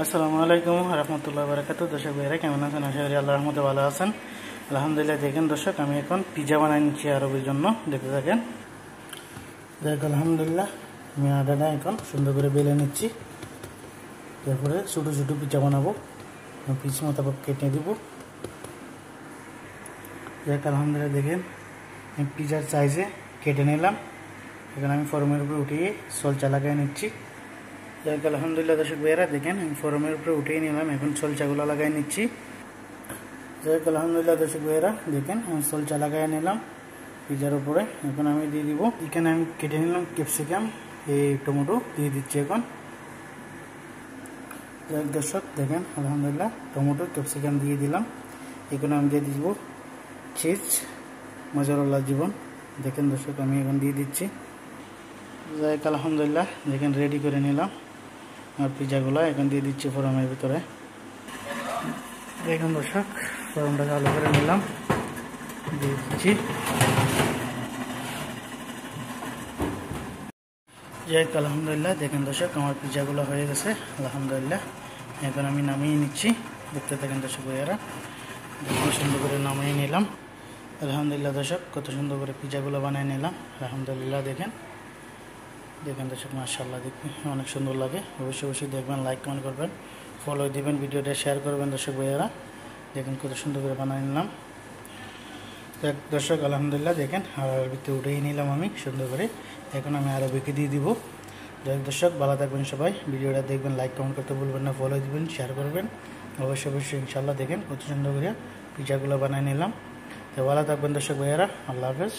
আসসালামু আলাইকুম রহমতুল্লাহ বারাকাতুহু। দর্শক ভাইরা কেমন আছেন? আশা করি আল্লাহর রহমতে ভালো আছেন। আলহামদুলিল্লাহ। দেখেন দর্শক, আমি এখন পিজা বানাই নিচ্ছি আরবের জন্য, দেখতে থাকেন। দেখ আলহামদুলিল্লাহ, আমি আটাটা এখন সুন্দর করে বেলে নিচ্ছি। তারপরে ছোটো ছোটো পিজা বানাবো, পিস মোতাবেক কেটে দিব। দেখ আলহামদুলিল্লাহ, দেখেন আমি পিজার সাইজে কেটে নিলাম। এখন আমি ফরমের উপরে উঠিয়ে সলচা লাগাই নিচ্ছি। যাক আলহামদুলিল্লাহ দর্শক ভাইয়েরা, দেখেন আমি ফরমের উপরে উঠিয়ে নিলাম, এখন সলচাগুলো লাগাই নিচ্ছি। যাক আলহামদুলিল্লাহ দর্শক ভাইয়েরা, দেখেন আমি সলচা লাগাই নিলাম পিজার উপরে। এখন আমি দিয়ে দিব, এখানে আমি কেটে নিলাম ক্যাপসিকাম, এই টমেটো দিয়ে দিচ্ছি এখন। যাক দর্শক, দেখেন আলহামদুলিল্লাহ টমেটো ক্যাপসিকাম দিয়ে দিলাম। এখানে আমি দিয়ে দিব চিজ মজারুল্লাহ জীবন। দেখেন দর্শক, আমি এখন দিয়ে দিচ্ছি। যাক আলহামদুলিল্লাহ, দেখেন রেডি করে নিলাম আর পিজাগুলো এখন দিয়ে দিচ্ছি ফরমের ভিতরে। দেখুন দর্শক, ফরমটা চালু করে নিলাম, দিয়ে দিচ্ছি। যাই আলহামদুলিল্লাহ, দেখেন দর্শক আমার পিজাগুলো হয়ে গেছে আলহামদুলিল্লাহ। এখন আমি নামিয়ে নিচ্ছি, দেখতে থাকেন দর্শক ভাইয়ারা। দেখুন সুন্দর করে নামিয়ে নিলাম আলহামদুলিল্লাহ। দর্শক কত সুন্দর করে পিজাগুলো বানিয়ে নিলাম আলহামদুলিল্লাহ। দেখেন দেখেন দর্শক, মাশাআল্লাহ দেখতে অনেক সুন্দর লাগে। অবশ্যই দেখবেন, লাইক কমেন্ট করবেন, ফলো দিবেন, ভিডিওটা শেয়ার করবেন দর্শক ভাইয়েরা। দেখেন কত সুন্দর করে বানিয়ে নিলাম দর্শক আলহামদুলিল্লাহ। দেখেন আরবিতে উঠেই নিলাম আমি সুন্দর করে। এখন আমি আরবিকে দিয়ে দিব। যাই দর্শক, ভালো থাকবেন সবাই, ভিডিওটা দেখবেন, লাইক কমেন্ট করতে ভুলবেন না, ফলো দিবেন, শেয়ার করবেন অবশ্যই ইনশাআল্লাহ। দেখেন কত সুন্দর করে পিজাগুলো বানিয়ে নিলাম। তো ভালো থাকবেন দর্শক ভাইয়েরা, আল্লাহ হাফেজ।